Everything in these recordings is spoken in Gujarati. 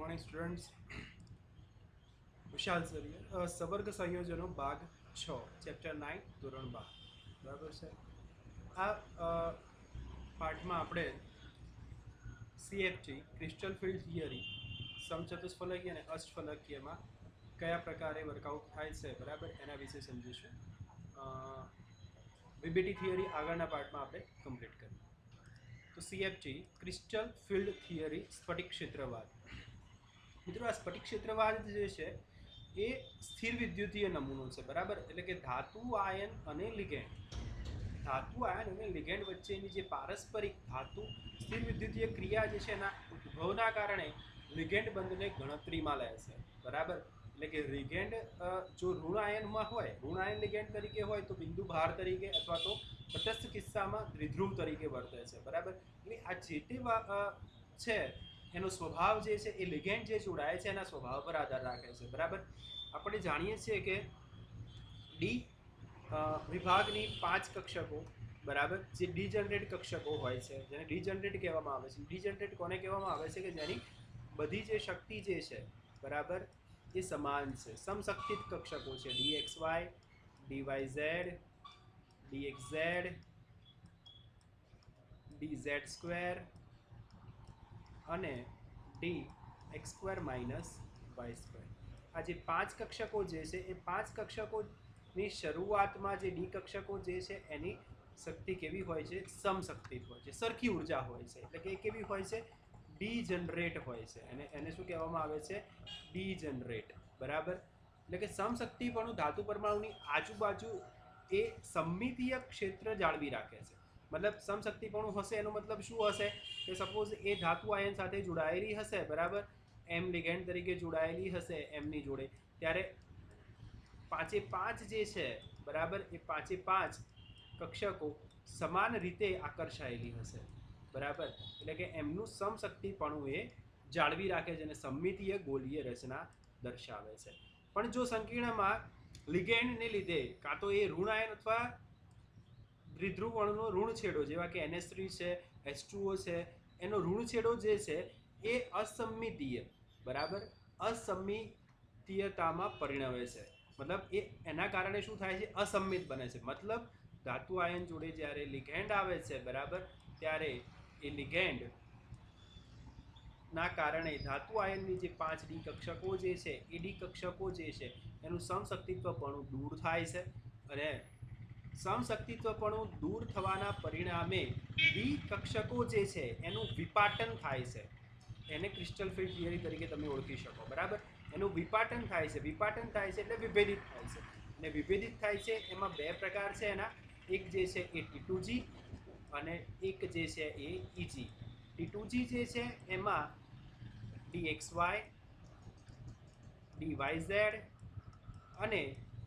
Morning students. विशाल सर सवर्ग संयोजनों भाग 6 चैप्टर 9 ધોરણ 12 બરાબર છે। આ પાઠમાં આપણે સીએફટી ક્રિસ્ટલ ફિલ્ડ થિયરી સમચતુષ્ફલકીય અને અષ્ટફલકીયમાં કયા પ્રકારે વર્કઆઉટ થાય છે બરાબર એના વિશે સમજીશું। વીબીટી થિયરી આગળના પાર્ટમાં આપણે કમ્પ્લીટ કરીએ। તો સીએફટી ક્રિસ્ટલ ફિલ્ડ થિયરી સ્ફટિક ક્ષેત્રવાદ। મિત્રો, આ સ્ફટિક ક્ષેત્રવાદ જે છે એ સ્થિર વિદ્યુતીય નમૂનો છે બરાબર। એટલે કે ધાતુ આયન અને લિગેન્ડ વચ્ચેની જે પારસ્પરિક ધાતુ સ્થિર વિદ્યુતીય ક્રિયા જે છે એના ઉદ્ભવના કારણે લિગેન્ડ બંધને ગણતરીમાં લે છે બરાબર। એટલે કે લિગેન્ડ જો ઋણ આયનમાં હોય, ઋણ આયન લિગેન્ડ તરીકે હોય તો બિંદુ ભાર તરીકે અથવા તો તટસ્થ કિસ્સામાં દ્વિધ્રુવ તરીકે વર્તે છે બરાબર। એટલે આ જે તે છે એનો સ્વભાવ જે છે એ લિગેન્ડ જે જોડાય છે એના સ્વભાવ પર આધાર રાખે છે બરાબર। આપણે જાણીએ છીએ કે ડી વિભાગની 5 કક્ષકો બરાબર, જે ડીજનરેટ કક્ષકો હોય છે જેને ડીજનરેટ કહેવામાં આવે છે। ડીજનરેટ કોને કહેવામાં આવે છે? કે જેની બધી જે શક્તિ જે છે બરાબર એ સમાન છે, સમશક્તિત કક્ષકો છે। DXY, DYZ, DXZ, DZ² અને DX² - Y²। આ જે 5 કક્ષકો જે છે એ 5 કક્ષકોની શરૂઆતમાં જે ડી કક્ષકો જે છે એની શક્તિ કેવી હોય છે? સમશક્તિત હોય છે, સરખી ઉર્જા હોય છે। એટલે કે એ કેવી હોય છે? ડીજનરેટ હોય છે। અને એને શું કહેવામાં આવે છે? ડીજનરેટ બરાબર। એટલે કે સમશક્તિપણું ધાતુ પરમાણુની આજુબાજુ એ સમમિતીય ક્ષેત્ર જાળવી રાખે છે। મતલબ સમશક્તિપણું હશે એનો મતલબ શું હશે? કે સપોઝ એ ધાતુ આયન સાથે જોડાયેલી હશે બરાબર, એમ લિગેન્ડ તરીકે જોડાયેલી હશે એમની જોડે, ત્યારે 5 જે છે બરાબર એ 5 કક્ષકો સમાન રીતે આકર્ષાયેલી હશે બરાબર। એટલે કે એમનું સમશક્તિપણું એ જાળવી રાખે છે અને સમમિતીય ગોળીય રચના દર્શાવે છે। પણ જો સંકીર્ણમાં લિગેન્ડને લીધે કાં તો એ ઋણ આયન અથવા દ્વિધ્રુવ અણુનો ઋણ છેડો જેવા કે NH3 છે, H2O છે, એનો ઋણ છેડો જે છે એ અસમિતીય બરાબર અસમિતીયતામાં પરિણમે છે। મતલબ એ એના કારણે શું થાય છે? અસમિત બને છે। મતલબ ધાતુ આયન જોડે જ્યારે લિગેન્ડ આવે છે બરાબર, ત્યારે એ લિગેન્ડ ના કારણે ધાતુ આયનની જે 5 ડી કક્ષકો જે છે એ ડી કક્ષકો જે છે એનું સમશક્તિત્વપણું દૂર થાય છે અને સમશક્તિત્વપણું દૂર થવાના પરિણામે ડી કક્ષકો જે છે એનું વિપાટન થાય છે। એને ક્રિસ્ટલ ફિલ્ડ થિયરી તરીકે તમે ઓળખી શકો બરાબર। એનું વિપાટન થાય છે, વિપાટન થાય છે એટલે વિભેદિત થાય છે। અને વિભેદિત થાય છે એમાં 2 પ્રકાર છે એના, એક જે છે એ T2G અને એક જે છે એ EG। T2G જે છે એમાં DXY, DYZ અને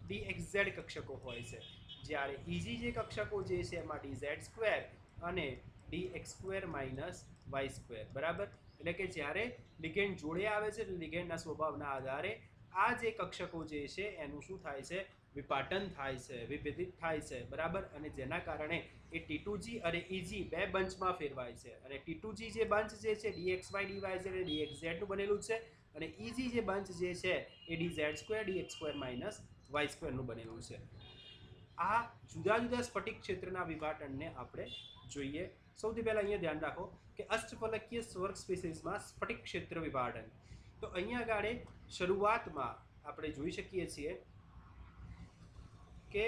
DXZ કક્ષકો હોય છે, જ્યારે EG જે કક્ષકો જે છે એમાં DZ² અને DX² - Y² બરાબર। એટલે કે જ્યારે લિગેન્ડ જોડે આવે છે લિગેન્ડના સ્વભાવના આધારે આ જે કક્ષકો જે છે એનું શું થાય છે? વિપાટન થાય છે, વિભેદિત થાય છે બરાબર। અને જેના કારણે એ T2G અને EG 2 બંચમાં ફેરવાય છે। અને T2G જે બંચ જે છે DXY, DYZ અને DXZ નું બનેલું છે, અને EG જે બંચ જે છે એ DZ² DX² - Y² નું બનેલું છે। આ જુદા જુદા સ્ફટિક ક્ષેત્રના વિભાટનને આપણે જોઈએ। સૌથી પહેલા અહીંયા ધ્યાન રાખો કે અષ્ટફલકીય સ્વર્ગ સ્પેસીસમાં સ્ફટિક ક્ષેત્ર વિભાજન। તો અહીંયા આગળ શરૂઆતમાં આપણે જોઈ શકીએ છીએ કે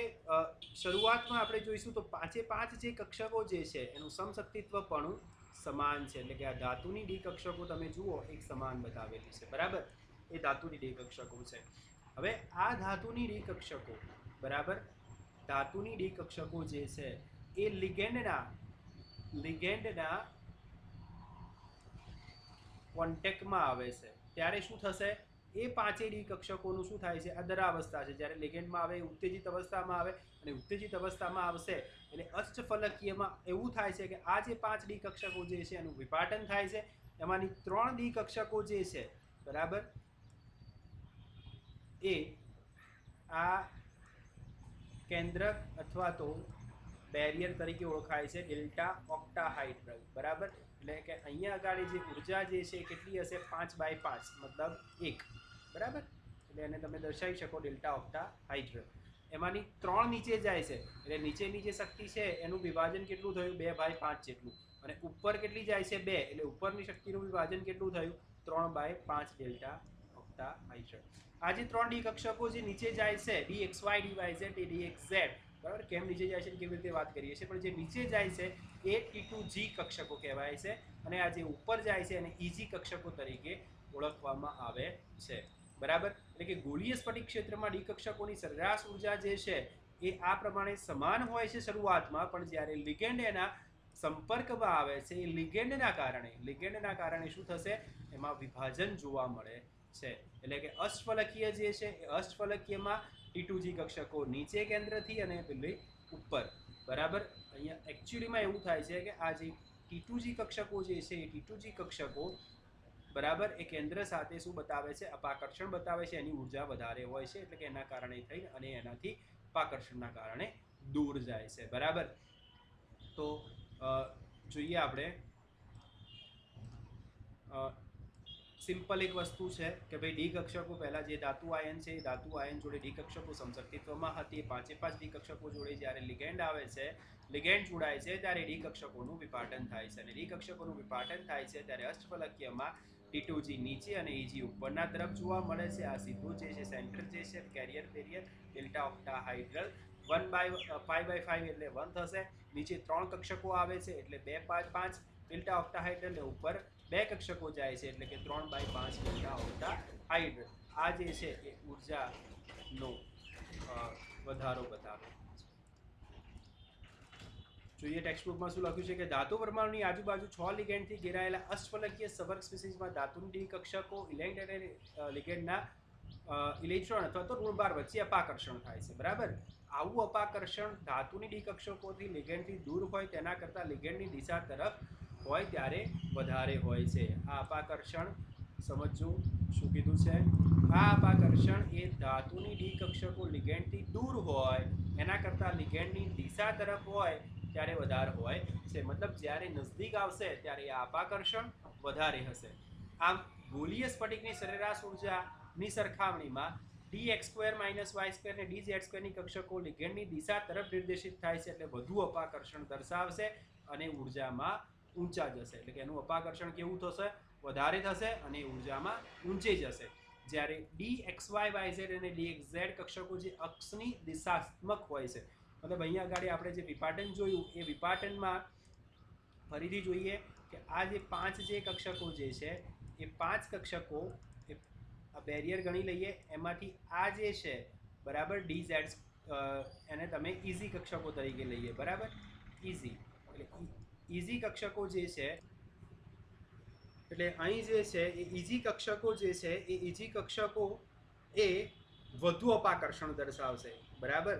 શરૂઆતમાં આપણે જોઈશું તો 5 જે કક્ષકો જે છે એનું સમશક્તિત્વપણું સમાન છે। એટલે કે આ ધાતુની ડી કક્ષકો તમે જુઓ એક સમાન બતાવેલી છે બરાબર, એ ધાતુની ડી કક્ષકો છે। હવે આ ધાતુની ડી કક્ષકો બરાબર, ધાતુની ડી કક્ષકો જે છે એ લિગેન્ડના કોન્ટેક્ટમાં આવે છે ત્યારે શું થશે? એ 5 ડી કક્ષકોનું શું થાય છે? અદરાવસ્થા છે। જ્યારે લિગેન્ડમાં આવે ઉત્તેજિત અવસ્થામાં આવે, અને ઉત્તેજિત અવસ્થામાં આવશે એટલે અષ્ટફલકીયમાં એવું થાય છે કે આ જે 5 ડી કક્ષકો જે છે એનું વિભાટન થાય છે। એમાંની 3 ડી કક્ષકો જે છે બરાબર એ આ કેન્દ્રક અથવા તો બેરિયર તરીકે ઓળખાય છે, ડેલ્ટા ઓક્ટાહાઇડ્રલ બરાબર। એટલે કે અહીંયા આગળ જે ઉર્જા જે છે એ કેટલી હશે 5/5 મતલબ 1 બરાબર એટલે એને તમે દર્શાવી શકો ડેલ્ટા ઓક્ટા હાઇડ્રલ એમાંની 3 નીચે જાય છે એટલે નીચેની જે શક્તિ છે એનું વિભાજન કેટલું થયું 2/5 જેટલું અને ઉપર કેટલી જાય છે 2 એટલે ઉપરની શક્તિનું વિભાજન કેટલું થયું 3/5 ડેલ્ટા ઓક્ટા હાઇડ્રલ આ જે 3 ડી કક્ષકો જે નીચે જાય છે dxy dyz એ dxz બરાબર કેમ નીચે જાય છે કેવી રીતે વાત કરીએ છીએ પણ જે નીચે જાય છે એ T2G કક્ષકો કહેવાય છે અને આ જે ઉપર જાય છે એને EG કક્ષકો તરીકે ઓળખવામાં આવે છે બરાબર એટલે કે ગોળીય સ્ફટિક ક્ષેત્રમાં ડી કક્ષકોની સરેરાશ ઉર્જા જે છે એ આ પ્રમાણે સમાન હોય છે શરૂઆતમાં પણ જ્યારે લિગેન્ડ એના સંપર્કમાં આવે છે એ લિગેન્ડના કારણે શું થશે એમાં વિભાજન જોવા મળે છે એટલે કે અષ્ટફલકીય જે છે એ અષ્ટફલકીયમાં T2G કક્ષકો નીચે કેન્દ્રથી અને પેલી ઉપર બરાબર અહીંયા એકચ્યુઅલીમાં એવું થાય છે કે આ જે T2G કક્ષકો જે છે એ T2G કક્ષકો બરાબર એ કેન્દ્ર સાથે શું બતાવે છે અપાકર્ષણ બતાવે છે એની ઉર્જા વધારે હોય છે એટલે કે એના કારણે થઈ અને એનાથી અપાકર્ષણના કારણે દૂર જાય છે બરાબર તો જોઈએ આપણે સિમ્પલ એક વસ્તુ છે કે ભાઈ ડી કક્ષકો પહેલાં જે ધાતુ આયન છે એ ધાતુ આયન જોડે ડી કક્ષકો સમશક્તિત્વમાં હતી 5 ડી કક્ષકો જોડે જ્યારે લિગેન્ડ આવે છે લિગેન્ડ જોડાય છે ત્યારે ડી કક્ષકોનું વિપાટન થાય છે અને ડી કક્ષકોનું વિપાટન થાય છે ત્યારે અષ્ટફલકીયમાં T2G નીચે અને EG ઉપરના તરફ જોવા મળે છે આ સીધું જે છે સેન્ટર જે છે કેરિયર બેરિયર ડેલ્ટા ઓક્ટા હાઇડ્રલ 1/5 એટલે 1 થશે નીચે 3 કક્ષકો આવે છે એટલે 2/5 ડેલ્ટા ઓક્ટા હાઇડ્રલ ને ઉપર 2 કક્ષકો જાય છે એટલે કે 3/5 ડેલ્ટા ઓક્ટા હાઇડ્રલ આ જે છે એ ઉર્જાનો વધારો બતાવે જોઈએ ટેક્સ્ટબુકમાં શું લખ્યું છે કે ધાતુ પરમાણુની આજુબાજુ 6 લિગેન્ડથી ઘેરાયેલા અષ્ટફલકીય સબર્ગ સ્પીસીસમાં ધાતુની ડી કક્ષકો ઇલેક્ટ્રોન અને લિગેન્ડના ઇલેક્ટ્રોન અથવા તો ઋણભાર વચ્ચે અપાકર્ષણ થાય છે બરાબર આવું અપાકર્ષણ ધાતુની ડી કક્ષકોથી લિગેન્ડથી દૂર હોય તેના કરતાં લિગેન્ડની દિશા તરફ હોય ત્યારે વધારે હોય છે આ અપાકર્ષણ સમજવું શું કીધું છે આ અપાકર્ષણ એ ધાતુની ડી કક્ષકો લિગેન્ડથી દૂર હોય એના કરતાં લિગેન્ડની દિશા તરફ હોય ત્યારે વધારે હોય છે મતલબ જ્યારે નજદીક આવશે ત્યારે આ અપાકર્ષણ વધારે હશે આમ ગોળીય સ્ફટિકની સરેરાશ ઉર્જાની સરખામણીમાં dx² - y² ને dz² ની કક્ષકો લિગેન્ડની દિશા તરફ નિર્દેશિત થાય છે એટલે વધુ અપાકર્ષણ દર્શાવશે અને ઉર્જામાં ઊંચા જશે એટલે કે એનું અપાકર્ષણ કેવું થશે વધારે થશે અને ઉર્જામાં ઊંચે જશે જ્યારે dxy yz અને dxz કક્ષકો જે અક્ષની દિશાત્મક હોય છે મતલબ અહીંયા આગળ આપણે જે વિપાટન જોયું એ વિપાટનમાં ફરીથી જોઈએ કે આ જે 5 જે કક્ષકો જે છે એ 5 કક્ષકો આ બેરિયર ગણી લઈએ એમાંથી આ જે છે બરાબર dz એને તમે ઇઝી કક્ષકો તરીકે લઈએ બરાબર ઇઝી એટલે ઇઝી કક્ષકો જે છે એટલે અહીં જે છે એ ઇઝી કક્ષકો જે છે એ ઇઝી કક્ષકો એ વધુ અપાકર્ષણ દર્શાવશે બરાબર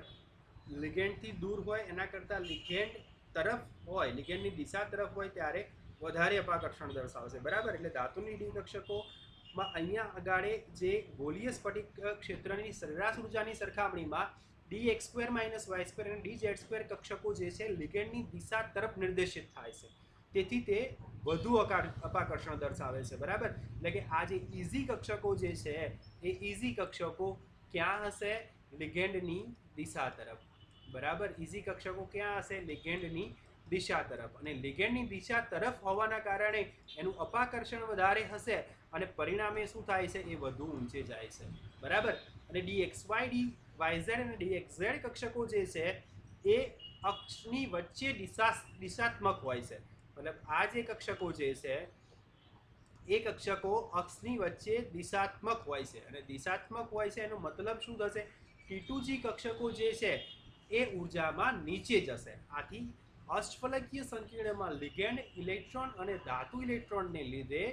લિગેન્ડથી દૂર હોય એના કરતાં લિગેન્ડ તરફ હોય લિગેન્ડની દિશા તરફ હોય ત્યારે વધારે અપાકર્ષણ દર્શાવશે બરાબર એટલે ધાતુની ડી કક્ષકોમાં અહીંયા આગળ જે ગોળીય સ્ફટિક ક્ષેત્રની સરેરાશ ઉર્જાની સરખામણીમાં dx² - y² અને dz² કક્ષકો જે છે લિગેન્ડની દિશા તરફ નિર્દેશિત થાય છે તેથી તે વધુ અપાકર્ષણ દર્શાવે છે બરાબર એટલે કે આ જે ઇઝી કક્ષકો જે છે એ ઇઝી કક્ષકો ક્યાં હશે લિગેન્ડની દિશા તરફ બરાબર ઇઝી કક્ષકો ક્યાં હશે લિગેન્ડની દિશા તરફ અને લિગેન્ડની દિશા તરફ હોવાના કારણે એનું અપાકર્ષણ વધારે હશે અને પરિણામે શું થાય છે એ વધુ ઊંચે જાય છે બરાબર અને dxy dyz અને dxz કક્ષકો જે છે એ અક્ષની વચ્ચે દિશાત્મક હોય છે મતલબ આ જે કક્ષકો જે છે એ કક્ષકો અક્ષની વચ્ચે દિશાત્મક હોય છે અને દિશાત્મક હોય છે એનો મતલબ શું થશે T2G કક્ષકો જે છે એ ઉર્જામાં નીચે જશે આથી અષ્ટફલકીય સંકીર્ણમાં લિગેન્ડ ઇલેક્ટ્રોન અને ધાતુ ઇલેક્ટ્રોનને લીધે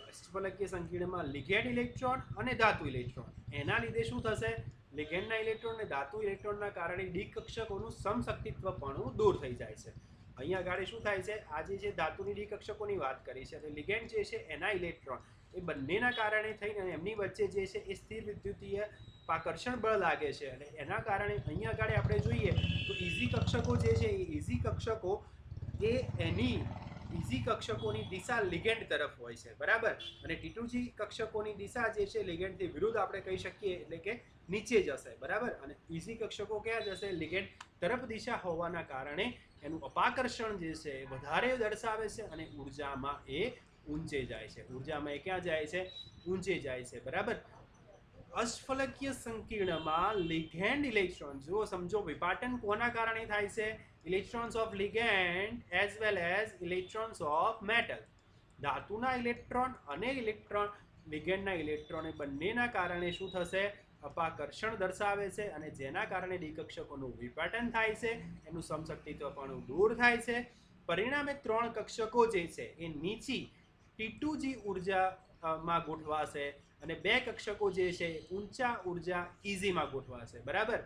અષ્ટફલકીય સંકીર્ણમાં લિગેન્ડ ઇલેક્ટ્રોન અને ધાતુ ઇલેક્ટ્રોન એના લીધે શું થશે લિગેન્ડના ઇલેક્ટ્રોન અને ધાતુ ઇલેક્ટ્રોનના કારણે ડી કક્ષકોનું સમશક્તિત્વપણું દૂર થઈ જાય છે અહીંયા આગળ શું થાય છે આજે જે ધાતુની ડી કક્ષકોની વાત કરી છે અને લિગેન્ડ જે છે એના ઇલેક્ટ્રોન એ બંનેના કારણે થઈને એમની વચ્ચે જે છે એ સ્થિર વિદ્યુતીય આકર્ષણ બળ લાગે છે અને એના કારણે અહીંયા આગળ આપણે જોઈએ તો ઇઝી કક્ષકો જે છે એ ઇઝી કક્ષકો એ એની ઇઝી કક્ષકોની દિશા લિગેન્ડ તરફ હોય છે, બરાબર, અને T2G કક્ષકોની દિશા જે છે લિગેન્ડથી વિરુદ્ધ આપણે કહી શકીએ, એટલે કે નીચે જશે, બરાબર, અને ઇઝી કક્ષકો ક્યાં જશે? લિગેન્ડ તરફ દિશા હોવાના કારણે એનું અપાકર્ષણ જે છે એ વધારે દર્શાવે છે અને ઉર્જામાં એ ઊંચે જાય છે. ઉર્જામાં એ ક્યાં જાય છે? ઊંચે જાય છે, બરાબર. અષ્ટફલકીય સંકીર્ણમાં લિગેન્ડ ઇલેક્ટ્રોન, જો સમજો વિપાટન કોના કારણે થાય છે? Electrons of ligand as well as electrons of metal. ધાતુના ઇલેક્ટ્રોન અને ઇલેક્ટ્રોન લિગેન્ડના ઇલેક્ટ્રોન એ બંનેના કારણે શું થશે? અપાકર્ષણ દર્શાવે છે અને જેના કારણે ડી કક્ષકોનું વિપાટન થાય છે, એનું સમશક્તિત્વપણું દૂર થાય છે. પરિણામે 3 કક્ષકો જે છે એ નીચી T2G ઉર્જામાં ગોઠવાશે અને 2 કક્ષકો જે છે ઊંચા ઉર્જા ઇઝીમાં ગોઠવાશે, બરાબર.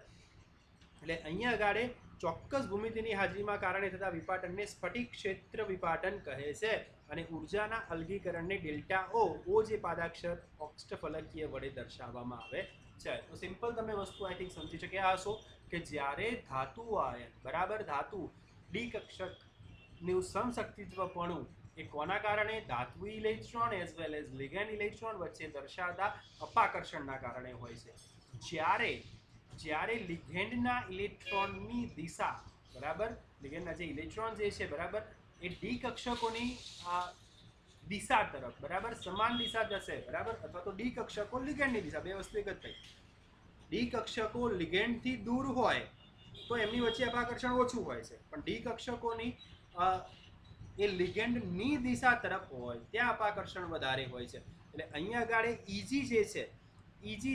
એટલે અહીંયા આગળ ચોક્કસ ભૂમિતિની હાજરીમાં કારણે થતા વિપાટનને સ્ફટિક ક્ષેત્ર વિપાટન કહે છે અને ઉર્જાના અલગીકરણને ડેલ્ટા ઓ જે પાદાક્ષર અષ્ટફલકીય વડે દર્શાવવામાં આવે છે. તો સિમ્પલ તમે વસ્તુ આઈ થિંક સમજી શક્યા હશો કે જ્યારે ધાતુ આયન, બરાબર, ધાતુ ડી કક્ષકનું સમશક્તિત્વપણું એ કોના કારણે? ધાત્વિ electron as well as ligand electron વચ્ચે દર્શાવતા અપાકર્ષણના કારણે હોય છે. જ્યારે લિગેન્ડના ઇલેક્ટ્રોનની દિશા, બરાબર, લિગેન્ડના જે ઇલેક્ટ્રોન જે છે, બરાબર, એ ડી કક્ષકોની દિશા તરફ, બરાબર, સમાન દિશા જશે, બરાબર, અથવા તો ડી કક્ષકો લિગેન્ડની દિશા, બે વસ્તુ એક જ થઈ. ડી કક્ષકો લિગેન્ડથી દૂર હોય તો એમની વચ્ચે અપાકર્ષણ ઓછું હોય છે, પણ ડી કક્ષકોની એ લિગેન્ડની દિશા તરફ હોય ત્યાં અપાકર્ષણ વધારે હોય છે. એટલે અહીંયા આગળ ઈજી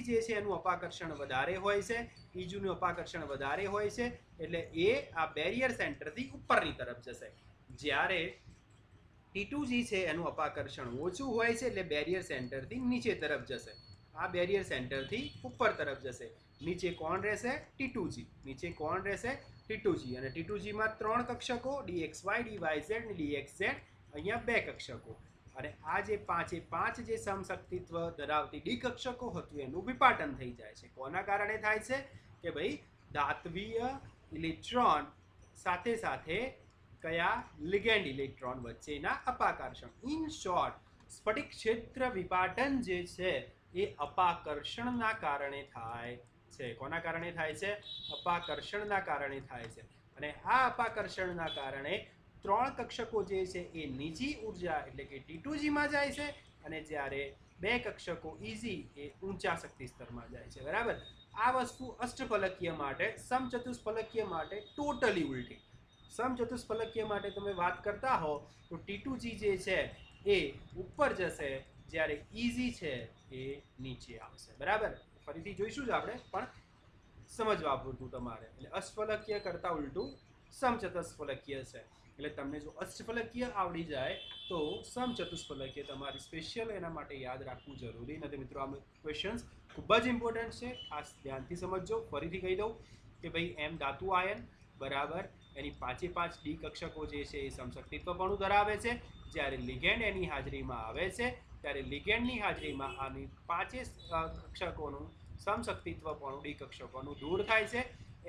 જે છે એનું અપાકર્ષણ વધારે હોય છે, ઈજીનું અપાકર્ષણ વધારે હોય છે, એટલે એ આ બેરિયર સેન્ટરથી ઉપરની તરફ જશે. જ્યારે T2G છે એનું અપાકર્ષણ ઓછું હોય છે, એટલે બેરિયર સેન્ટરથી નીચે તરફ જશે. આ બેરિયર સેન્ટરથી ઉપર તરફ જશે. નીચે કોણ રહેશે? T2G. નીચે કોણ રહેશે? T2G. અને T2Gમાં 3 કક્ષકો DXY, DYZ અને DXZ, અહીંયા 2 કક્ષકો. અને આ જે 5 જે સમશક્તિત્વ ધરાવતી ડી કક્ષકો હતું એનું વિપાટન થઈ જાય છે. કોના કારણે થાય છે? કે ભાઈ ધાત્વીય ઇલેક્ટ્રોન સાથે સાથે કયા? લિગેન્ડ ઇલેક્ટ્રોન વચ્ચેના અપાકર્ષણ. ઇન શોર્ટ, સ્ફટિક ક્ષેત્ર વિપાટન જે છે એ અપાકર્ષણના કારણે થાય છે. કોના કારણે થાય છે? અપાકર્ષણના કારણે થાય છે. અને આ અપાકર્ષણના કારણે 3 કક્ષકો જે છે એ નીચી ઉર્જા એટલે કે T2Gમાં જાય છે અને જ્યારે 2 કક્ષકો ઇઝી એ ઊંચા શક્તિ સ્તરમાં જાય છે, બરાબર. આ વસ્તુ અષ્ટફલકીય માટે. સમચતુષ્ફલકીય માટે ટોટલી ઉલટી. સમચતુષ્ફલકીય માટે તમે વાત કરતા હો તો T2G જે છે એ ઉપર જશે, જ્યારે ઇઝી છે એ નીચે આવશે, બરાબર. ફરીથી જોઈશું જ આપણે, પણ સમજવા પૂરતું તમારે. એટલે અષ્ટફલકીય કરતાં ઉલટું સમચતુષ્ફલકીય છે. એટલે તમને જો અષ્ટફલકીય આવડી જાય તો સમચતુષ્ફલકીય તમારી સ્પેશિયલ એના માટે યાદ રાખવું જરૂરી નથી. મિત્રો, આ ક્વેશ્ચન્સ ખૂબ જ ઇમ્પોર્ટન્ટ છે, ખાસ ધ્યાનથી સમજજો. ફરીથી કહી દઉં કે ભાઈ એમ ધાતુ આયન, બરાબર, એની 5 ડી કક્ષકો જે છે એ સમશક્તિત્વપણું ધરાવે છે. જ્યારે લિગેન્ડ એની હાજરીમાં આવે છે ત્યારે લિગેન્ડની હાજરીમાં આની 5 કક્ષકોનું સમશક્તિત્વપણું ડી કક્ષકોનું દૂર થાય છે.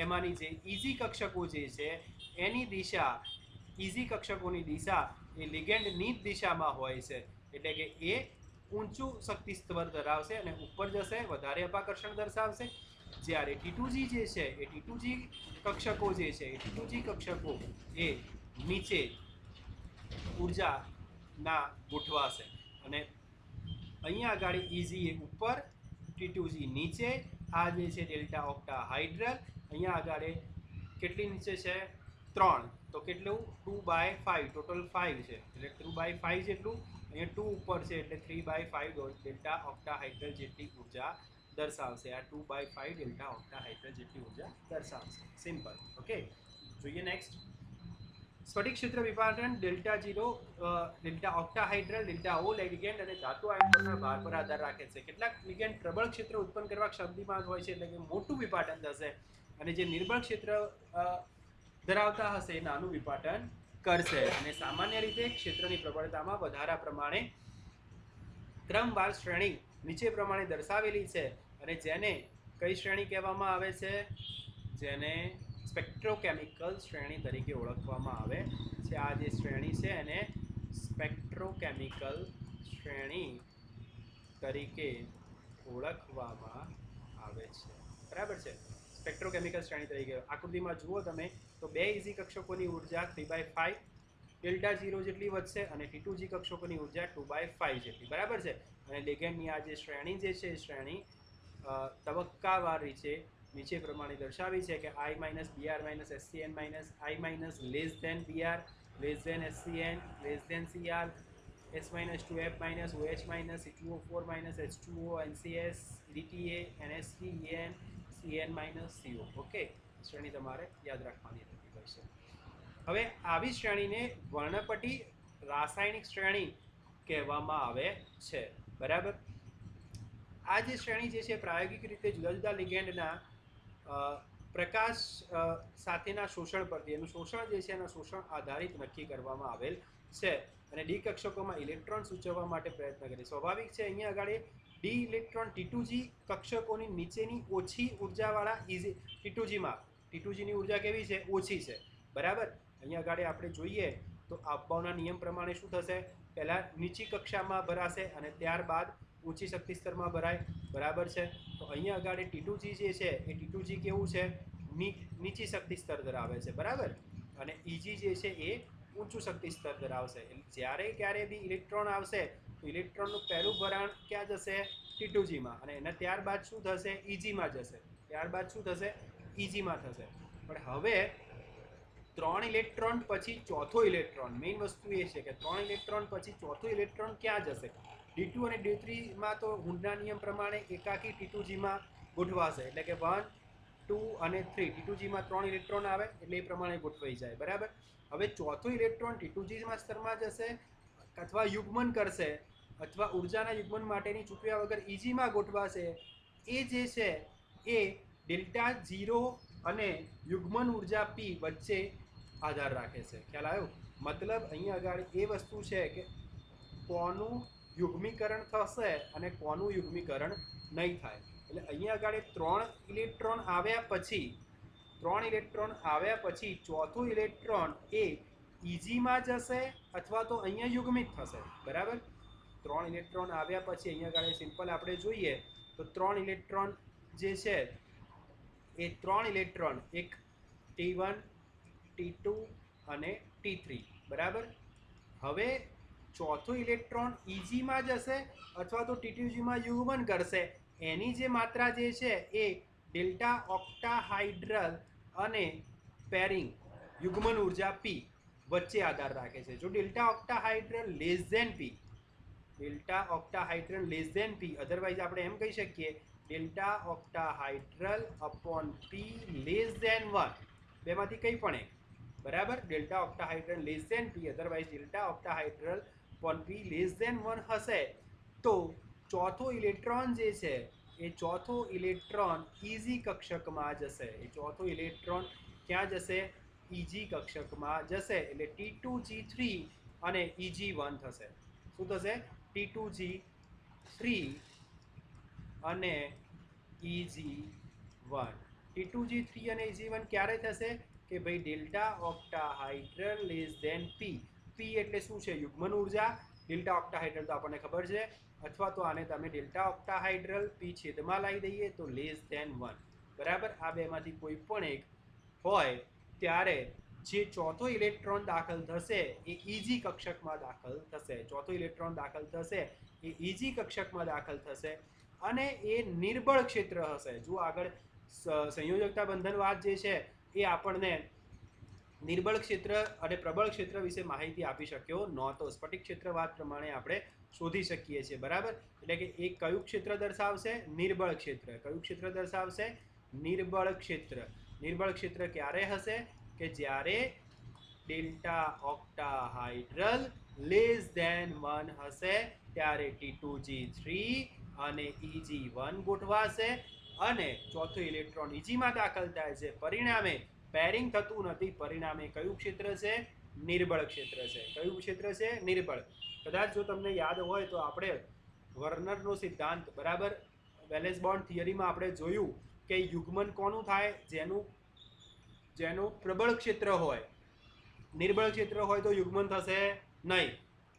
એમાંની જે ઇઝી કક્ષકો જે છે એની દિશા, ઇઝી કક્ષકોની દિશા એ લિગેન્ડની જ દિશામાં હોય છે, એટલે કે એ ઊંચું શક્તિ સ્તર ધરાવશે અને ઉપર જશે, વધારે અપાકર્ષણ દર્શાવશે. જ્યારે T2G જે છે એ T2G કક્ષકો જે છે એ T2G કક્ષકો એ નીચે ઉર્જાના ગોઠવાશે અને અહીંયા આગળ ઇઝી એ ઉપર, T2G નીચે. આ જે છે ડેલ્ટા ઓક્ટા હાઇડ્રલ, અહીંયા આગળ કેટલી નીચે છે? 3. તો કેટલું? 2/5, ટોટલ 5 છે, એટલે 2/5 જેટલું. અહીંયા 2 ઉપર છે એટલે 3/5 ડેલ્ટા ઓક્ટા હાઇડ્રલ જેટલી ઉર્જા દર્શાવશે. આ 2/5 ડેલ્ટા ઓક્ટા હાઇડ્રલ જેટલી ઉર્જા દર્શાવશે. સિમ્પલ. ઓકે, જોઈએ નેક્સ્ટ. સ્ફટિક ક્ષેત્ર વિપાટન ડેલ્ટા ઓક્ટા હાઇડ્રલ, ડેલ્ટા ઓ લિગેન્ડ અને ધાતુ આયન પરના ભાર પર આધાર રાખે છે. કેટલાક લિગેન્ડ પ્રબળ ક્ષેત્ર ઉત્પન્ન કરવા ક્ષમતામાં હોય છે, એટલે કે મોટું વિપાટન થશે, અને જે નિર્બળ ક્ષેત્ર ધરાવતા હશે એ નાનું વિપાટન કરશે. અને સામાન્ય રીતે ક્ષેત્રની પ્રબળતામાં વધારા પ્રમાણે ક્રમવાર શ્રેણી નીચે પ્રમાણે દર્શાવેલી છે, અને જેને કઈ શ્રેણી કહેવામાં આવે છે? જેને સ્પેક્ટ્રોકેમિકલ શ્રેણી તરીકે ઓળખવામાં આવે છે. આ જે શ્રેણી છે એને સ્પેક્ટ્રોકેમિકલ શ્રેણી તરીકે ઓળખવામાં આવે છે, બરાબર છે. સ્પેક્ટ્રોકેમિકલ શ્રેણી તરીકે આકૃતિમાં જુઓ તમે તો બે ઇઝી કક્ષકોની ઉર્જા 3/5 ડેલ્ટા 0 જેટલી વધશે અને T2G કક્ષકોની ઉર્જા 2/5 જેટલી, બરાબર છે. અને લિગેન્ડની આ જે શ્રેણી જે છે એ શ્રેણી તબક્કાવાર રીતે નીચે પ્રમાણે દર્શાવી છે કે I minus BR minus SCN minus I minus less than BR less than SCN less than CR S minus 2F minus OH minus C2O4 minus H2O NCS DTA NST EN CN minus CO. Okay, શ્રેણી તમારે યાદ રાખવાની રહેતી હોય છે. હવે આવી શ્રેણીને વર્ણપટી રાસાયણિક શ્રેણી કહેવામાં આવે છે, બરાબર. આ જે શ્રેણી જે છે પ્રાયોગિક રીતે જુદા જુદા લિગેન્ડના પ્રકાશ સાથેના શોષણ પરથી એનું શોષણ જે છે એના શોષણ આધારિત નક્કી કરવામાં આવેલ છે અને ડી કક્ષકોમાં ઇલેક્ટ્રોન સૂચવવા માટે પ્રયત્ન કરે. સ્વાભાવિક છે અહીંયા આગળ ડી ઇલેક્ટ્રોન T2G કક્ષકોની નીચેની ઓછી ઉર્જાવાળા T2Gની ઉર્જા કેવી છે? ઓછી છે, બરાબર. અહીંયા આગળ આપણે જોઈએ તો અફબાઉના નિયમ પ્રમાણે શું થશે? પહેલાં નીચી કક્ષામાં ભરાશે અને ત્યારબાદ ઊંચી શક્તિ સ્તરમાં ભરાય, બરાબર છે. તો અહીંયા આગળ T2G જે છે એ T2G કેવું છે? નીચી શક્તિ સ્તર ધરાવે છે, બરાબર. અને EG જે છે એ ઊંચું શક્તિ સ્તર ધરાવશે. જ્યારે ક્યારે બી ઇલેક્ટ્રોન આવશે તો ઇલેક્ટ્રોનનું પહેલું ભરાણ ક્યાં જશે? T2Gમાં, અને એના ત્યારબાદ શું થશે? EGમાં જશે. ત્યારબાદ શું થશે? EGમાં થશે. પણ હવે 3 ઇલેક્ટ્રોન પછી ચોથો ઇલેક્ટ્રોન, મેઇન વસ્તુ એ છે કે 3 ઇલેક્ટ્રોન પછી ચોથો ઇલેક્ટ્રોન ક્યાં જશે? D2 અને D3માં તો હુન્ડના નિયમ પ્રમાણે એકાકી T2Gમાં ગોઠવાશે, એટલે કે 1, 2 અને 3 T2Gમાં 3 ઇલેક્ટ્રોન આવે એટલે એ પ્રમાણે ગોઠવાઈ જાય, બરાબર. હવે ચોથો ઇલેક્ટ્રોન T2Gમાં સ્તરમાં જશે અથવા યુગ્મન કરશે અથવા ઉર્જાના યુગ્મન માટેની ચૂકવ્યા વગર EGમાં ગોઠવાશે. એ જે છે એ ડેલ્ટા 0 અને યુગ્મન ઉર્જા P વચ્ચે આધાર રાખે છે. ખ્યાલ આવ્યો? મતલબ અહીંયા આગળ એ વસ્તુ છે કે કોનું યુગ્મીકરણ થશે અને કોનું યુગ્મીકરણ નહીં થાય. એટલે અહીંયા આગળ 3 ઇલેક્ટ્રોન આવ્યા પછી ચોથો ઇલેક્ટ્રોન એ EGમાં જશે અથવા તો અહીંયા યુગ્મિત થશે, બરાબર. 3 ઇલેક્ટ્રોન આવ્યા પછી અહીંયા આગળ સિમ્પલ આપણે જોઈએ તો 3 ઇલેક્ટ્રોન જે છે એ 3 ઇલેક્ટ્રોન એક T1 T2 અને T3, બરાબર. હવે ચોથો ઇલેક્ટ્રોન EGમાં જશે અથવા તો T2Gમાં યુગ્મન કરશે. એની જે માત્રા જે છે એ ડેલ્ટા ઓક્ટાહાઇડ્રલ અને પેરિંગ યુગ્મન ઉર્જા P વચ્ચે આધાર રાખે છે. જો delta octahedral less than P, otherwise આપણે એમ કહી શકીએ delta octahedral upon P less than 1, બેમાંથી કંઈ પણ એક, બરાબર. Delta octahedral less than P, otherwise delta octahedral upon P less than 1 હશે તો ચોથો ઇલેક્ટ્રોન જે છે એ ચોથો ઇલેક્ટ્રોન EG કક્ષકમાં જશે. એ ચોથો ઇલેક્ટ્રોન ક્યાં જશે? EG કક્ષકમાં જશે. એટલે T2G3 અને EG1 થશે. શું થશે? T2G3 અને EG1. T2G3 અને EG1 ક્યારે થશે? કે ભાઈ delta octahedral less than P. P એટલે શું છે? યુગ્મન ઉર્જા. ડેલ્ટા ઓક્ટાહાઇડ્રલ તો આપણને ખબર છે, અથવા તો આને તમે ડેલ્ટા ઓક્ટાહાઇડ્રલ P છેદમાં લાવી દઈએ તો લેસ ધેન 1, બરાબર. આ બેમાંથી કોઈ પણ એક હોય ત્યારે જે ચોથો ઇલેક્ટ્રોન દાખલ થશે એ EG કક્ષકમાં દાખલ થશે. ચોથો ઇલેક્ટ્રોન દાખલ થશે એ EG કક્ષકમાં દાખલ થશે અને એ નિર્બળ ક્ષેત્ર હશે. જો આગળ સંયોજકતા બંધનવાદ જે છે એ આપણને નિર્બળ ક્ષેત્ર અને પ્રબળ ક્ષેત્ર વિશે માહિતી આપી શક્યો નહોતો. સ્ફટિક ક્ષેત્રવાદ પ્રમાણે આપણે શોધી શકીએ છીએ, બરાબર. એટલે કે એ કયું ક્ષેત્ર દર્શાવશે? નિર્બળ ક્ષેત્ર. કયું ક્ષેત્ર દર્શાવશે? નિર્બળ ક્ષેત્ર. નિર્બળ ક્ષેત્ર ક્યારે હશે? કે જ્યારે ડેલ્ટા ઓક્ટાહાઇડ્રલ લેસ ધેન 1 હશે ત્યારે T2G3 અને EG1 ગોઠવાશે અને ચોથો ઇલેક્ટ્રોન EGમાં દાખલ થાય છે. પરિણામે પેરિંગ થતું નથી. પરિણામે કયું ક્ષેત્ર છે? નિર્બળ ક્ષેત્ર છે. કયું ક્ષેત્ર છે? નિર્બળ. કદાચ જો તમને યાદ હોય તો આપણે વર્નરનો સિદ્ધાંત, બરાબર, વેલેન્સ બોન્ડ થિયરીમાં આપણે જોયું કે યુગ્મન કોનું થાય? જેનું પ્રબળ ક્ષેત્ર હોય. નિર્બળ ક્ષેત્ર હોય તો યુગ્મન થશે નહીં.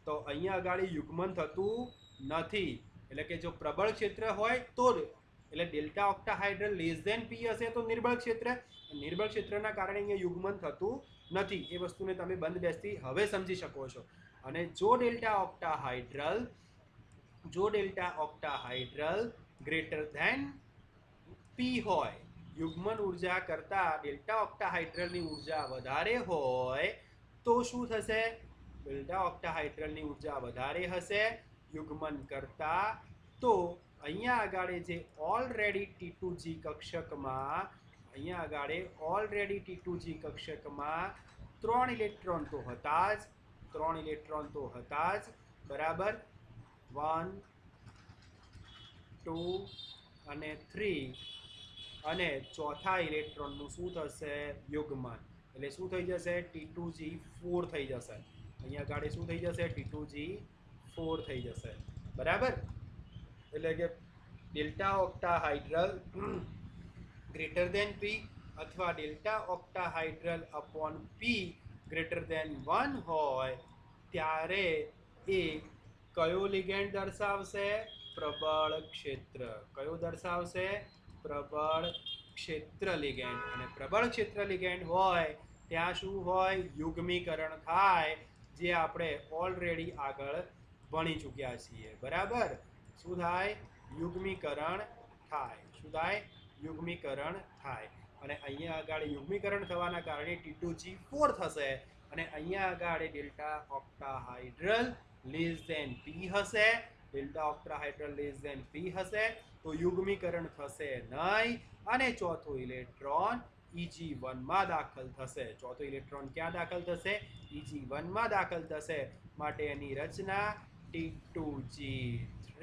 તો અહીંયા આગળ યુગ્મન થતું નથી. એટલે કે જો પ્રબળ ક્ષેત્ર હોય તો જ, એટલે delta octahedral less than P હશે તો નિર્બળ ક્ષેત્ર, નિર્બળ ક્ષેત્રના કારણે અહીંયા યુગ્મન થતું નથી. એ વસ્તુને તમે બંધ બેસતી હવે સમજી શકો છો. અને જો ડેલ્ટા ઓક્ટાહાઇડ્રલ ગ્રેટર ધેન પી હોય, યુગ્મન ઉર્જા કરતા ડેલ્ટા ઓક્ટાહાઇડ્રલની ઉર્જા વધારે હોય તો શું થશે? ડેલ્ટા ઓક્ટાહાઇડ્રલની ઉર્જા વધારે હશે યુગ્મન કરતા, તો અહીંયા આગળ જે ઓલરેડી T2G કક્ષકમાં, અહીંયા આગળ ઓલરેડી T2G કક્ષકમાં 3 ઇલેક્ટ્રોન તો હતા જ, 3 ઇલેક્ટ્રોન તો હતા જ, બરાબર. 1 2 અને 3, અને ચોથા ઇલેક્ટ્રોનનું શું થશે? યુગ્મન. એટલે શું થઈ જશે? T2G4 થઈ જશે. અહીંયા આગળ શું થઈ જશે? T2G4 થઈ જશે, બરાબર. એટલે કે ડેલ્ટા ઓક્ટાહાઇડ્રલ ગ્રેટર ધેન પી અથવા ડેલ્ટા ઓક્ટાહાઇડ્રલ અપોન પી ગ્રેટર ધેન 1 હોય ત્યારે એ કયો લિગેન્ડ દર્શાવશે? પ્રબળ ક્ષેત્ર. કયો દર્શાવશે? પ્રબળ ક્ષેત્ર લિગેન્ડ. અને પ્રબળ ક્ષેત્ર લિગેન્ડ હોય ત્યાં શું હોય? યુગ્મીકરણ થાય, જે આપણે ઓલરેડી આગળ ભણી ચૂક્યા છીએ, બરાબર. શું થાય? યુગ્મીકરણ થાય. શું થાય? યુગ્મીકરણ થાય. અને અહીંયા આગળ યુગ્મીકરણ થવાના કારણે T2G4 થશે, અને અહીંયા આગળ delta octahedral less than P હશે. Delta octahedral less than P હશે તો યુગ્મીકરણ થશે નહીં, અને ચોથો ઇલેક્ટ્રોન Eg1 માં દાખલ થશે. ચોથો ઇલેક્ટ્રોન ક્યાં દાખલ થશે? Eg1 માં દાખલ થશે. માટે એની રચના T2G3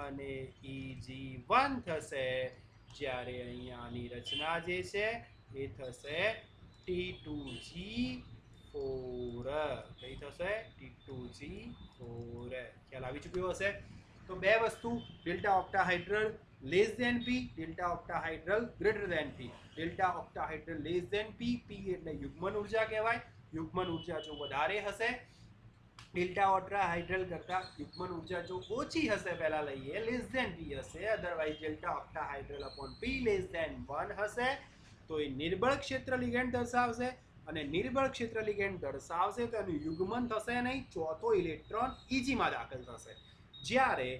અને Eg1 થશે. જ્યારે અહીંયાની રચના જે છે એ થશે T2G4. કઈ થશે? T2G4. ખ્યાલ આવી ચૂક્યો હશે. તો બે વસ્તુ, ડેલ્ટા ઓક્ટાહાઇડ્રલ લેસ ધેન પી, ડેલ્ટા ઓક્ટાહાઇડ્રલ ગ્રેટર ધેન પી. ડેલ્ટા ઓક્ટાહાઇડ્રલ લેસ ધેન પી, પી એટલે યુગ્મન ઉર્જા કહેવાય. યુગ્મન ઉર્જા જો વધારે હશે ડેલ્ટા ઓક્ટાહાઇડ્રલ કરતા, યુગ્મન ઉર્જા જો ઓછી હશે, પહેલા લઈએ લેસ ધેન પી હશે, otherwise delta octahedral upon P less than 1 હશે તો એ નિર્બળ ક્ષેત્ર લિગેન્ડ દર્શાવશે. અને નિર્બળ ક્ષેત્ર લિગેન્ડ દર્શાવશે તો એનું યુગ્મન થશે નહીં, ચોથો ઇલેક્ટ્રોન Eg માં દાખલ થશે. જ્યારે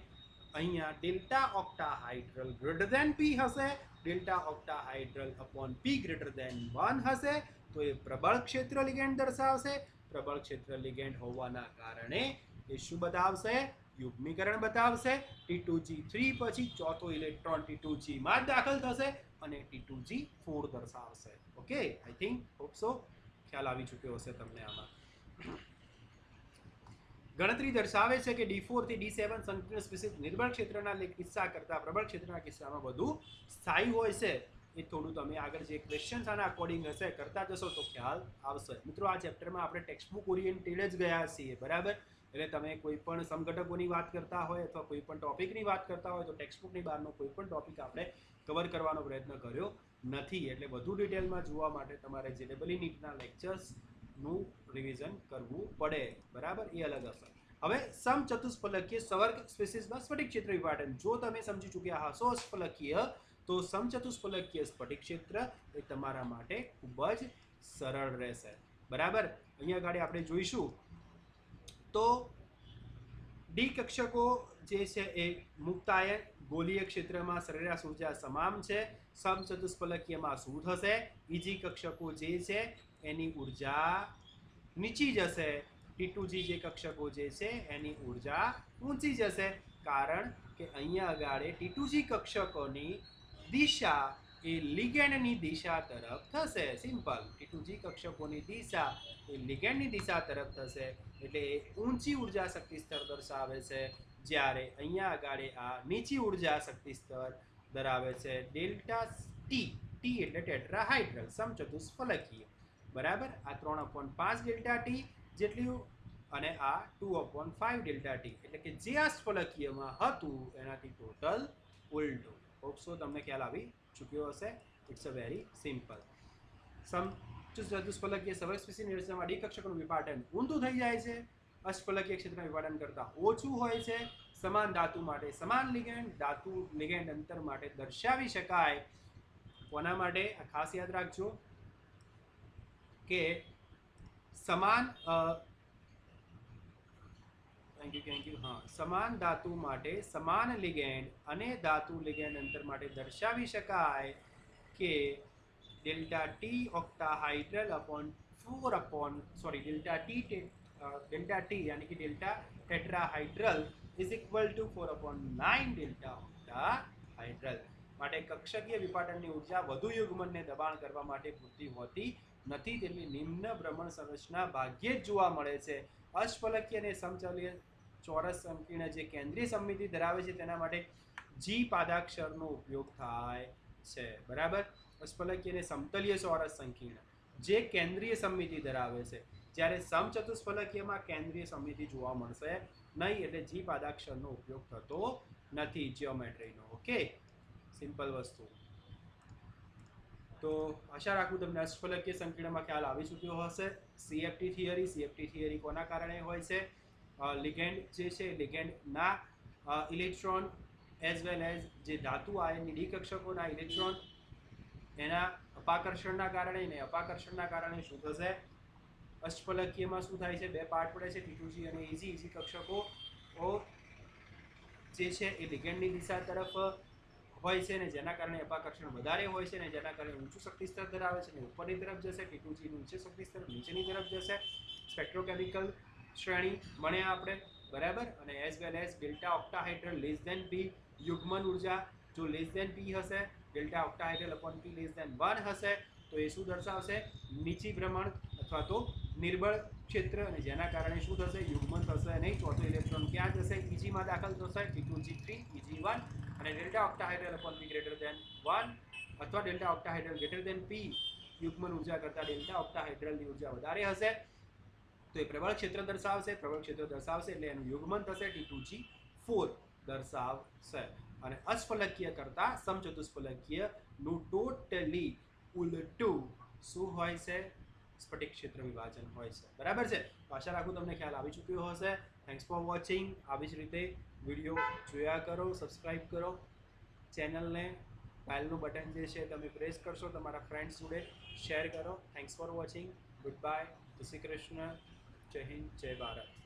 અહીંયા ડેલ્ટા ઓક્ટાહાઇડ્રલ ગ્રેટર ધેન પી હશે, ડેલ્ટા ઓક્ટાહાઇડ્રલ અપોન પી ગ્રેટર ધેન 1 હશે તો એ પ્રબળ ક્ષેત્ર લિગેન્ડ દર્શાવશે. પ્રબળ ક્ષેત્ર લિગેન્ડ હોવાના કારણે એ શું બતાવશે? યુગ્મીકરણ બતાવશે. T2G3 પછી ચોથો ઇલેક્ટ્રોન T2G માં દાખલ થશે અને T2G4 દર્શાવશે. Okay, I think hope so ખ્યાલ આવી ચૂક્યો હશે તમને આમાં. ગણતરી દર્શાવે છે કે D4 થી D7 સંકીર્ણ સ્પીસીસ નિર્બળ ક્ષેત્રના કિસ્સા કરતાં પ્રબળ ક્ષેત્રના કિસ્સામાં વધુ સ્થાયી હોય છે. એ થોડું તમે આગળ જે ક્વેશ્ચન્સ આના અકોર્ડિંગ હશે કરતા જશો તો ખ્યાલ આવશે. મિત્રો, આ ચેપ્ટરમાં આપણે ટેક્સ્ટબુક ઓરિએન્ટેડ જ ગયા છીએ, બરાબર. એટલે તમે કોઈ પણ સમઘટકોની વાત કરતા હોય અથવા કોઈ પણ ટોપિકની વાત કરતા હોય તો ટેક્સ્ટબુકની બહારનો કોઈ પણ ટોપિક આપણે કવર કરવાનો પ્રયત્ન કર્યો નથી. એટલે વધુ ડિટેલમાં જોવા માટે તમારે JEE નીટના લેક્ચર્સનું રિવિઝન કરવું પડે, બરાબર. એ અલગ હશે. હવે સમચતુષ્ફલકીય સવર્ગ સ્પીસીસમાં સ્ફટિક ક્ષેત્ર વિભાજન જો તમે સમજી ચૂક્યા હશો સ્ફલકીય, તો સમચતુષ્ફલકીય સ્ફટિક ક્ષેત્ર એ તમારા માટે ખૂબ જ સરળ રહેશે, બરાબર. અહીંયા આગળ આપણે જોઈશું તો ડી કક્ષકો જે છે એ મુક્તાયન ગોલીય ક્ષેત્રમાં સરેરાશ ઉર્જા સમાન છે. સમચતુષ્ફલકીયમાં શું થશે? Eg કક્ષકો જે છે એની ઉર્જા નીચી જશે, T2G જે કક્ષકો જે છે એની ઉર્જા ઊંચી જશે. કારણ કે અહીંયા આગળ T2G કક્ષકોની દિશા એ લિગેન્ડની દિશા તરફ થશે. સિમ્પલ. T2G કક્ષકોની દિશા એ લિગેન્ડની દિશા તરફ થશે એટલે એ ઊંચી ઉર્જા શક્તિ સ્તર દર્શાવે છે. જ્યારે અહીંયા આગળ આ નીચી ઉર્જા શક્તિ સ્તર ધરાવે છે. ડેલ્ટા ટી, ટી એટલે ટેટ્રાહાઇડ્રલ સમચતુષ્ફલકીય, બરાબર. આ 3/5 ડેલ્ટા ટી જેટલી અને આ 2/5 ડેલ્ટા ટી, એટલે કે જે આ સ્ફલકીયમાં હતું એનાથી ટોટલ ઉલટું. હોપસો તમને ખ્યાલ આવી ચૂક્યો હશે. It's a very simple. સમચતુષ્ફલકીય સવર્ગ સ્પીસીસની રચનામાં ડી કક્ષકોનું વિભાજન ઊંધું થઈ જાય છે અષ્ટફલકીય ક્ષેત્રનું વિભાજન કરતાં ઓછું હોય છે. સમાન ધાતુ માટે સમાન લિગેન્ડ, ધાતુ લિગેન્ડ અંતર માટે દર્શાવી શકાય. કોના માટે? આ ખાસ યાદ રાખજો કે સમાન થેન્ક યુ હા, સમાન ધાતુ માટે સમાન લિગેન્ડ અને ધાતુ લિગેન્ડ અંતર માટે દર્શાવી શકાય કે delta t octahedral upon 4 upon delta t यानी कि delta tetrahedral is equal to 4 upon 9 delta octahedral. માટે કક્ષકીય વિપાટનની ઉર્જા વધુ યુગ્મનને દબાણ કરવા માટે પૂરતી હોતી નથી. તેની નિમ્ન ભ્રમણ સંરચના ભાગ્યે જ જોવા મળે છે. અષ્ટફલકીય અને સમચલીય ચોરસ સંકીર્ણ જે કેન્દ્રીય સમમિતિ ધરાવે છે તેના માટે જી પાદાક્ષરનો ઉપયોગ થાય છે. બરાબર. અષ્ટફલકીય અને સમતલીય ચોરસ સંકીર્ણ જે કેન્દ્રીય સમમિતિ ધરાવે છે, જ્યારે સમચતુષ્ફલકીયમાં કેન્દ્રીય સમમિતિ જોવા મળશે નહીં, એટલે જી પાદાક્ષરનો ઉપયોગ થતો નથી જીઓમેટ્રીનો. ઓકે, સિમ્પલ વસ્તુ. તો આશા રાખું તમને અષ્ટફલકીય સંકીર્ણમાં ખ્યાલ આવી ચૂક્યો હશે. સીએફટી થિયરી કોના કારણે હોય છે? લિગેન્ડ જે છે લિગેન્ડના ઇલેક્ટ્રોન એઝ વેલ એઝ જે ધાતુ આયનની ડી કક્ષકોના ઇલેક્ટ્રોન એના અપાકર્ષણના કારણે ને અપાકર્ષણના કારણે શું થશે? અષ્ટફલકીયમાં શું થાય છે? બે પાર્ટ પડે છે, T2G અને ઇઝી કક્ષકો જે છે એ લિગેન્ડની દિશા તરફ હોય છે ને જેના કારણે અપાકર્ષણ વધારે હોય છે ને જેના કારણે ઊંચું શક્તિ સ્તર ધરાવે છે ને ઉપરની તરફ જશે. T2G ઊંચે શક્તિ સ્તર નીચેની તરફ જશે. સ્પેક્ટ્રોકેમિકલ શ્રેણી મળે આપણે. બરાબર. અને as well as delta octahedral less than P યુગ્મન ઉર્જા જો લેસ ધેન પી હશે, delta octahedral upon P less than 1 હશે તો એ શું દર્શાવશે? નીચી ભ્રમણ અથવા તો નિર્બળ ક્ષેત્ર, અને જેના કારણે શું થશે? યુગ્મન થશે નહીં. ચોથો ઇલેક્ટ્રોન ક્યાં જશે? ઇજીમાં દાખલ થશે. T2G3 EG1 અને ડેલ્ટા ઓક્ટાહાઇડ્રલ અપોન પી ગ્રેટર ધેન 1 અથવા ડેલ્ટા ઓક્ટાહાઇડ્રલ ગ્રેટર ધેન પી યુગ્મન ઉર્જા કરતાં ડેલ્ટા ઓક્ટાહાઇડ્રલની ઉર્જા વધારે હશે તો એ પ્રબળ ક્ષેત્ર દર્શાવશે. પ્રબળ ક્ષેત્ર દર્શાવશે એટલે એનું યુગ્મન થશે T2G4 દર્શાવશે. અને અષ્ટફલકીય કરતાં સમચતુષ્ફલકીયનું ટોટલી ઉલટું શું હોય છે? સ્ફટિક ક્ષેત્ર વિભાજન હોય છે. બરાબર છે. તો આશા રાખું તમને ખ્યાલ આવી ચૂક્યો હશે. Thanks for watching. આવી જ રીતે વિડીયો જોયા કરો, સબસ્ક્રાઈબ કરો ચેનલને. બેલનું બટન જે છે તમે પ્રેસ કરશો, તમારા ફ્રેન્ડ્સ જોડે શેર કરો. Thanks for watching. Good bye. જય શ્રી કૃષ્ણ. જય હિન્દ. જય ભારત.